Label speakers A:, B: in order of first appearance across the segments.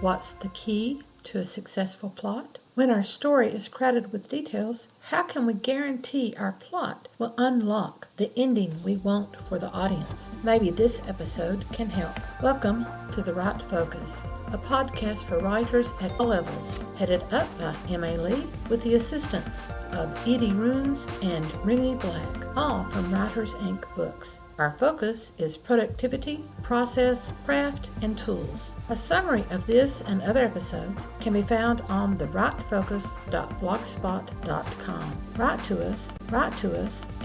A: What's the key to a successful plot? When our story is crowded with details, how can we guarantee our plot will unlock the ending we want for the audience? Maybe this episode can help. Welcome to The Right Focus, a podcast for writers at all levels, headed up by M.A. Lee with the assistance of Edie Runes and Remy Black, all from Writers Inc. books. Our focus is productivity, process, craft, and tools. A summary of this and other episodes can be found on therightfocus.blogspot.com. Write to us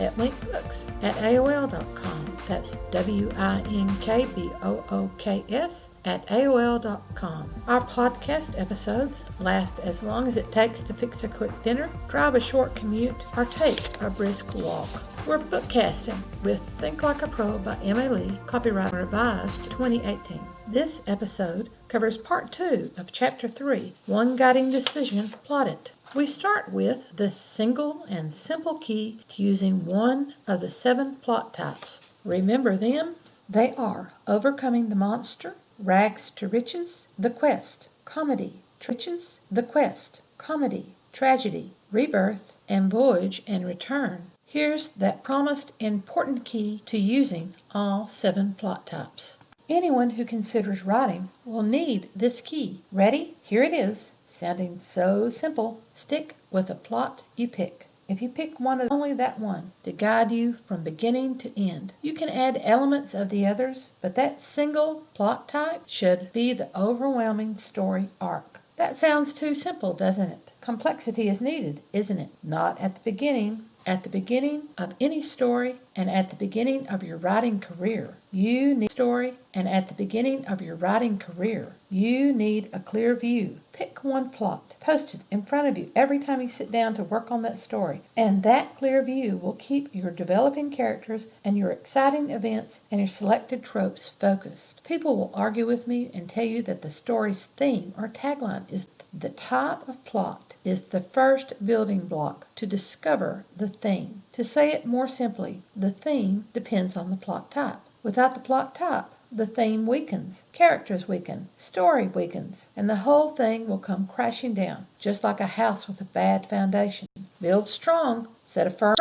A: at winkbooks at AOL.com. That's WINKBOOKS at AOL.com. Our podcast episodes last as long as it takes to fix a quick dinner, drive a short commute, or take a brisk walk. We're bookcasting with Think Like a Pro by M.A. Lee, copyright revised 2018. This episode covers part 2 of chapter 3, One Guiding Decision, Plot It. We start with the single and simple key to using one of the 7 plot types. Remember them? They are overcoming the monster, rags to riches, the quest, comedy, riches, the quest, comedy, tragedy, rebirth, and voyage and return. Here's that promised important key to using all 7 plot types. Anyone who considers writing will need this key. Ready? Here it is. Sounding so simple. Stick with the plot you pick. If you pick one, only that one to guide you from beginning to end. You can add elements of the others, but that single plot type should be the overwhelming story arc. That sounds too simple, doesn't it? Complexity is needed, isn't it? Not at the beginning. At the beginning of any story and at the beginning of your writing career, you need a story, and at the beginning of your writing career, you need a clear view. Pick one plot, post it in front of you every time you sit down to work on that story, and that clear view will keep your developing characters and your exciting events and your selected tropes focused. People will argue with me and tell you that the story's theme or tagline is the type of plot is the first building block to discover the theme. To say it more simply, the theme depends on the plot type. Without the plot type, the theme weakens, characters weaken, story weakens, and the whole thing will come crashing down, just like a house with a bad foundation. Build strong, set a firm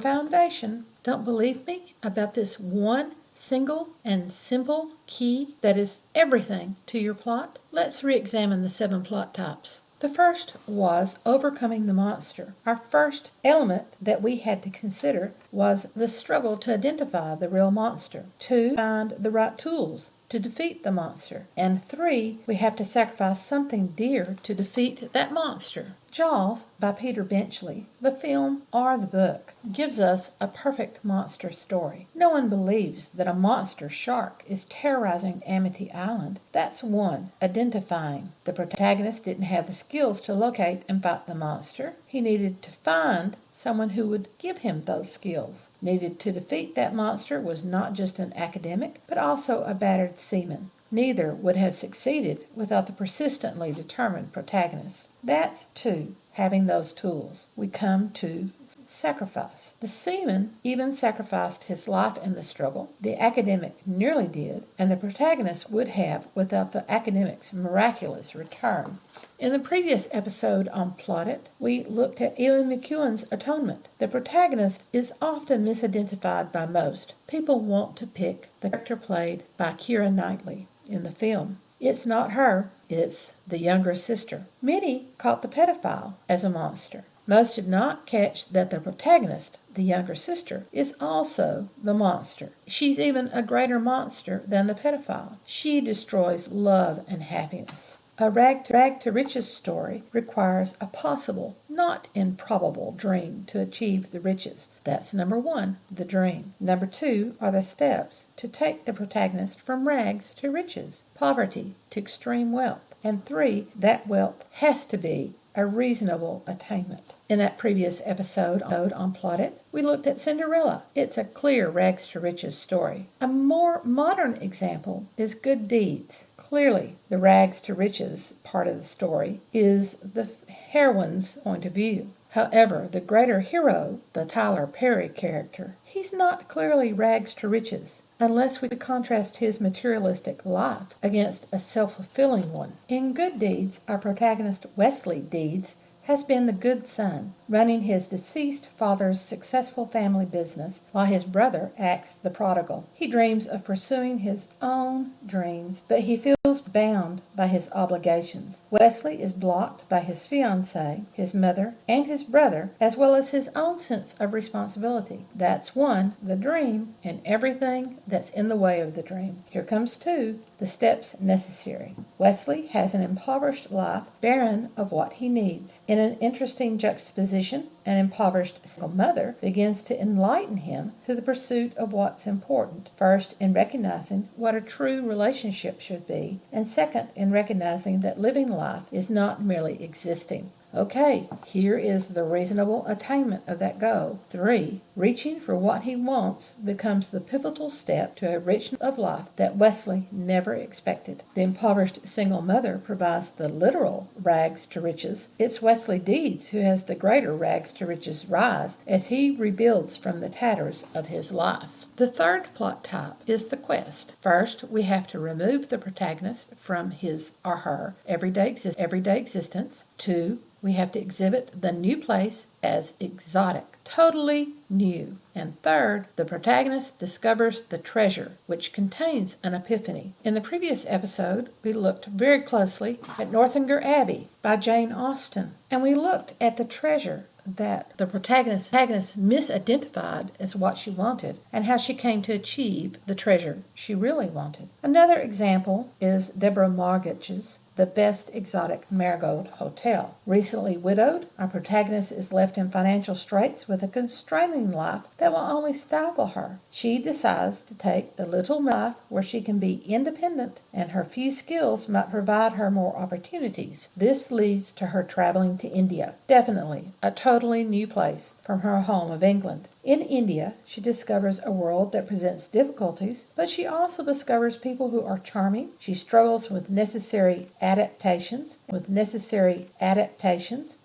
A: foundation. Don't believe me about this one single and simple key that is everything to your plot? Let's re-examine the 7 plot types. The first was overcoming the monster. Our first element that we had to consider was the struggle to identify the real monster. 2, find the right tools to defeat the monster. And 3, we have to sacrifice something dear to defeat that monster. Jaws by Peter Benchley, the film or the book, gives us a perfect monster story. No one believes that a monster shark is terrorizing Amity Island. That's one, identifying. The protagonist didn't have the skills to locate and fight the monster. He needed to find someone who would give him those skills. Needed to defeat that monster was not just an academic, but also a battered seaman. Neither would have succeeded without the persistently determined protagonist. That's 2, having those tools. We come to sacrifice. The seaman even sacrificed his life in the struggle. The academic nearly did, and the protagonist would have without the academic's miraculous return. In the previous episode on Plot It, we looked at Ian McEwan's atonement. The protagonist is often misidentified by most. People want to pick the character played by Keira Knightley in the film. It's not her, it's the younger sister. Many caught the pedophile as a monster. Most did not catch that the protagonist, the younger sister, is also the monster. She's even a greater monster than the pedophile. She destroys love and happiness. A rag to riches story requires a possible, not improbable dream to achieve the riches. That's number 1, the dream. Number 2 are the steps to take the protagonist from rags to riches, poverty to extreme wealth. And 3, that wealth has to be a reasonable attainment. In that previous episode on Plot It, we looked at Cinderella. It's a clear rags to riches story. A more modern example is Good Deeds. Clearly, the rags to riches part of the story is the heroine's point of view. However, the greater hero, the Tyler Perry character, he's not clearly rags to riches. unless we contrast his materialistic life against a self-fulfilling one. In Good Deeds, our protagonist Wesley Deeds has been the good son, running his deceased father's successful family business while his brother acts the prodigal. He dreams of pursuing his own dreams, but he feels bound by his obligations. Wesley is blocked by his fiancée, his mother, and his brother, as well as his own sense of responsibility. That's one, the dream, and everything that's in the way of the dream. Here comes two, the steps necessary. Wesley has an impoverished life, barren of what he needs. In an interesting juxtaposition, an impoverished single mother begins to enlighten him to the pursuit of what's important. First, in recognizing what a true relationship should be, and second, in recognizing that living life is not merely existing. Okay, here is the reasonable attainment of that goal. 3. Reaching for what he wants becomes the pivotal step to a richness of life that Wesley never expected. The impoverished single mother provides the literal rags to riches. It's Wesley Deeds who has the greater rags to riches rise as he rebuilds from the tatters of his life. The third plot type is the quest. First, we have to remove the protagonist from his or her everyday existence. 2. We have to exhibit the new place as exotic, totally new. And third, the protagonist discovers the treasure, which contains an epiphany. In the previous episode, we looked very closely at Northanger Abbey by Jane Austen, and we looked at the treasure that the protagonist misidentified as what she wanted, and how she came to achieve the treasure she really wanted. Another example is Deborah Marget's The Best Exotic Marigold Hotel. Recently widowed, our protagonist is left in financial straits with a constraining life that will only stifle her. She decides to take the little life where she can be independent, and her few skills might provide her more opportunities. This leads to her traveling to India, definitely a totally new place from her home of England. In India, she discovers a world that presents difficulties, but she also discovers people who are charming. She struggles with necessary adaptations,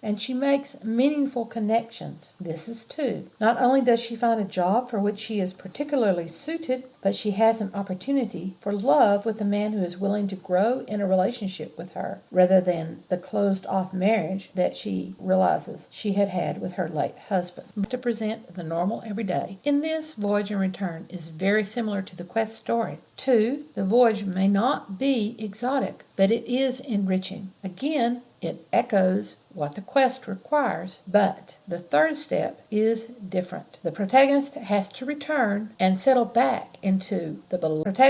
A: and she makes meaningful connections. This is 2. Not only does she find a job for which she is particularly suited, but she has an opportunity for love with a man who is willing to grow in a relationship with her, rather than the closed-off marriage that she realizes she had had with her late husband. To present the normal everyday. In this, Voyage and Return is very similar to the quest story. 2. The voyage may not be exotic, but it is enriching. Again, it echoes what the quest requires, but the third step is different. The protagonist has to return and settle back into the beloved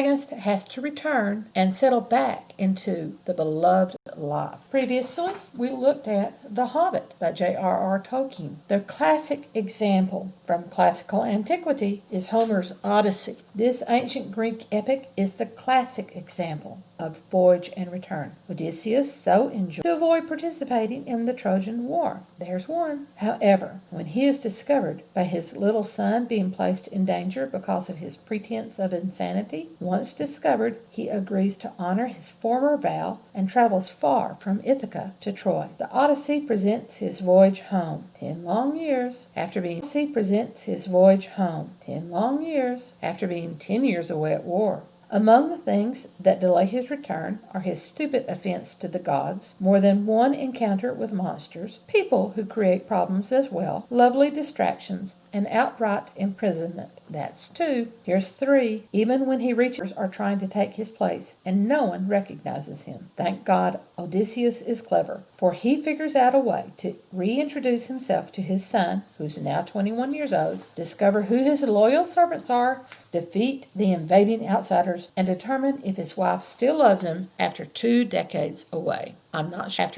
A: life. Previously, we looked at The Hobbit by J.R.R. Tolkien. The classic example from classical antiquity is Homer's Odyssey. This ancient Greek epic is the classic example of Voyage and Return. Odysseus so enjoyed to avoid participating in the Trojan War. There's one. However, when he is discovered by his little son being placed in danger because of his pretense of insanity, once discovered, he agrees to honor his former vow and travels far from Ithaca to Troy. The Odyssey presents his voyage home 10 long years after being 10 years away at war. Among the things that delay his return are his stupid offense to the gods, more than one encounter with monsters, people who create problems as well, lovely distractions, and outright imprisonment. That's 2. Here's 3. Even when he reaches are trying to take his place, and no one recognizes him. Thank God Odysseus is clever, for he figures out a way to reintroduce himself to his son, who's now 21 years old, discover who his loyal servants are, defeat the invading outsiders, and determine if his wife still loves him after 2 decades away. I'm not sure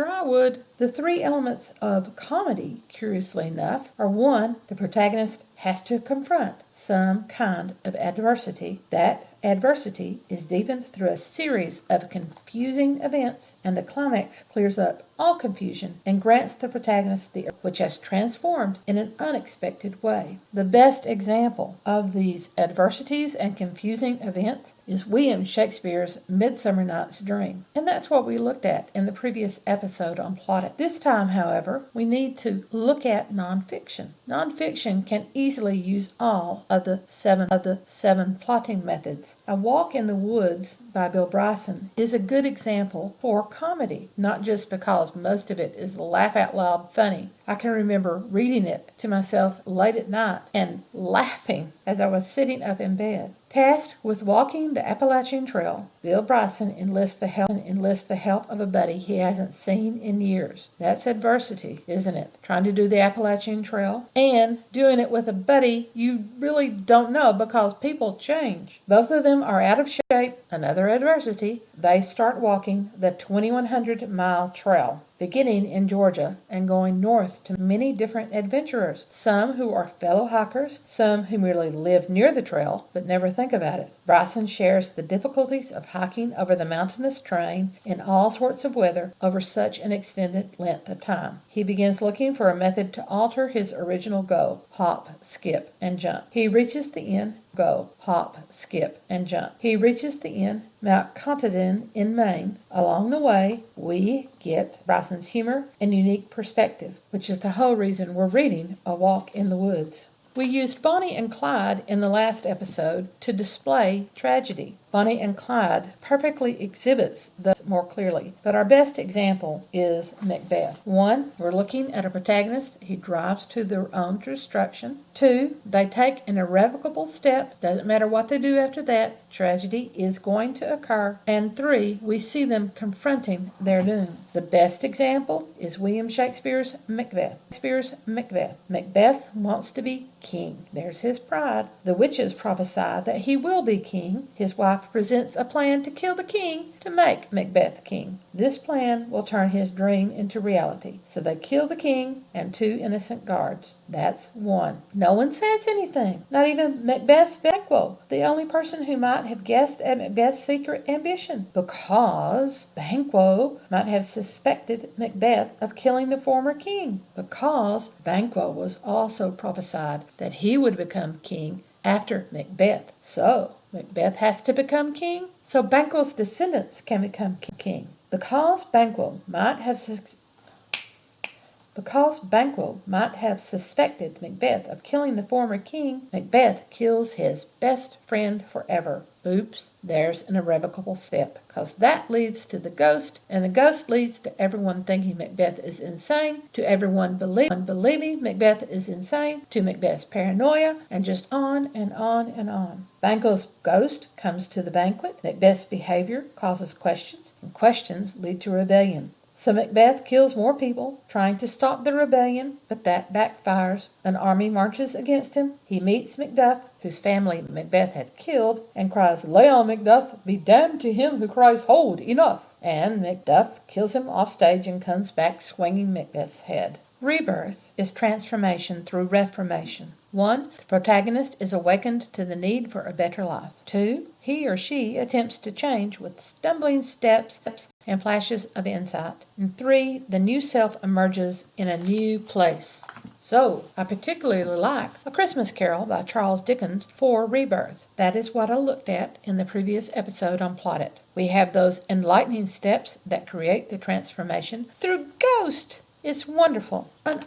A: I would. The 3 elements of comedy, curiously enough, are 1. The protagonist has to confront some kind of adversity that adversity is deepened through a series of confusing events, and the climax clears up all confusion and grants the protagonist the which has transformed in an unexpected way. The best example of these adversities and confusing events is William Shakespeare's Midsummer Night's Dream, and that's what we looked at in the previous episode on plotting. This time, however, we need to look at nonfiction. Nonfiction can easily use all of the seven plotting methods. A Walk in the Woods by Bill Bryson is a good example for comedy, not just because most of it is laugh out loud funny. I can remember reading it to myself late at night and laughing as I was sitting up in bed. Tasked with walking the Appalachian Trail, Bill Bryson enlists the help of a buddy he hasn't seen in years. That's adversity, isn't it? Trying to do the Appalachian Trail and doing it with a buddy you really don't know because people change. Both of them are out of shape. Another adversity. They start walking the 2,100-mile trail, beginning in Georgia and going north to many different adventurers, some who are fellow hikers, some who merely live near the trail but never think about it. Bryson shares the difficulties of hiking over the mountainous terrain in all sorts of weather over such an extended length of time. He begins looking for a method to alter his original goal: hop, skip, and jump. He reaches the end. Go, hop, skip, and jump. He reaches the end, Mount Katahdin in Maine. Along the way, we get Bryson's humor and unique perspective, which is the whole reason we're reading A Walk in the Woods. We used Bonnie and Clyde in the last episode to display tragedy. Bonnie and Clyde perfectly exhibits this more clearly, but our best example is Macbeth. 1, we're looking at a protagonist he drives to their own destruction. 2, they take an irrevocable step. Doesn't matter what they do after that, tragedy is going to occur. And 3, we see them confronting their doom. The best example is William Shakespeare's Macbeth. Macbeth wants to be king. There's his pride. The witches prophesy that he will be king. His wife presents a plan to kill the king to make Macbeth king. This plan will turn his dream into reality. So they kill the king and 2 innocent guards. That's 1. No one says anything. Not even Macbeth's Banquo, the only person who might have guessed at Macbeth's secret ambition, because Banquo might have suspected Macbeth of killing the former king, because Banquo was also prophesied that he would become king after Macbeth. So Macbeth has to become king, so Banquo's descendants can become king. Because Banquo might have suspected Macbeth of killing the former king, Macbeth kills his best friend forever. Oops, there's an irrevocable step, because that leads to the ghost, and the ghost leads to everyone thinking Macbeth is insane, to everyone believing Macbeth is insane, to Macbeth's paranoia, and just on and on and on. Banquo's ghost comes to the banquet. Macbeth's behavior causes questions, and questions lead to rebellion. So Macbeth kills more people, trying to stop the rebellion, but that backfires. An army marches against him. He meets Macduff, whose family Macbeth had killed, and cries, "Lay on, Macduff! Be damned to him who cries, hold, enough!" And Macduff kills him off stage and comes back swinging Macbeth's head. Rebirth is transformation through reformation. 1, the protagonist is awakened to the need for a better life. 2, he or she attempts to change with stumbling steps and flashes of insight. And 3, the new self emerges in a new place. So, I particularly like A Christmas Carol by Charles Dickens for rebirth. That is what I looked at in the previous episode on Plot It. We have those enlightening steps that create the transformation through ghost. It's wonderful. An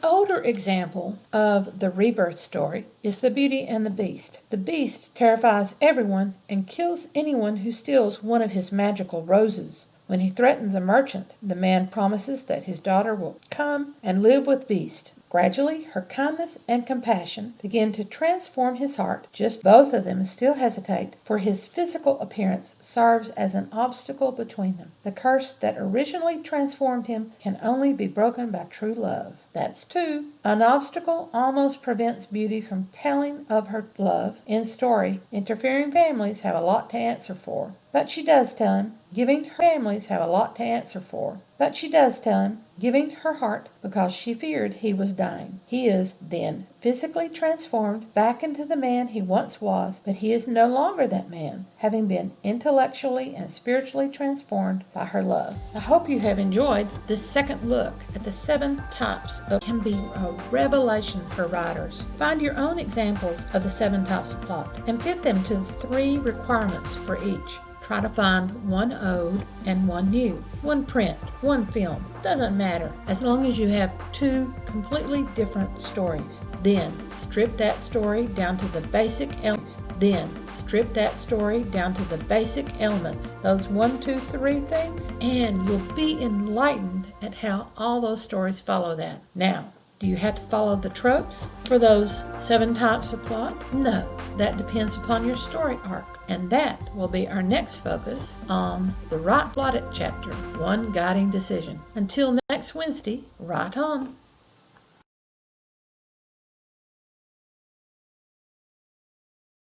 A: older example of the rebirth story is The Beauty and the Beast. The Beast terrifies everyone and kills anyone who steals one of his magical roses. When he threatens a merchant, the man promises that his daughter will come and live with Beast. Gradually, her kindness and compassion begin to transform his heart. Just both of them still hesitate, for his physical appearance serves as an obstacle between them. The curse that originally transformed him can only be broken by true love. That's 2. An obstacle almost prevents Beauty from telling of her love. In story, interfering families have a lot to answer for. But she does tell him, giving her families have a lot to answer for. But she does tell him, giving her heart because she feared he was dying. He is then physically transformed back into the man he once was, but he is no longer that man, having been intellectually and spiritually transformed by her love. I hope you have enjoyed this second look at the 7 types of can be a revelation for writers. Find your own examples of the 7 types of plot and fit them to the 3 requirements for each. Try to find one old and one new, one print, one film. Doesn't matter, as long as you have 2 completely different stories. Then strip that story down to the basic elements. Those 1, 2, 3 things, and you'll be enlightened at how all those stories follow that. Now, do you have to follow the tropes for those 7 types of plot? No, that depends upon your story arc. And that will be our next focus on the Right Plotted chapter, One Guiding Decision. Until next Wednesday, write on.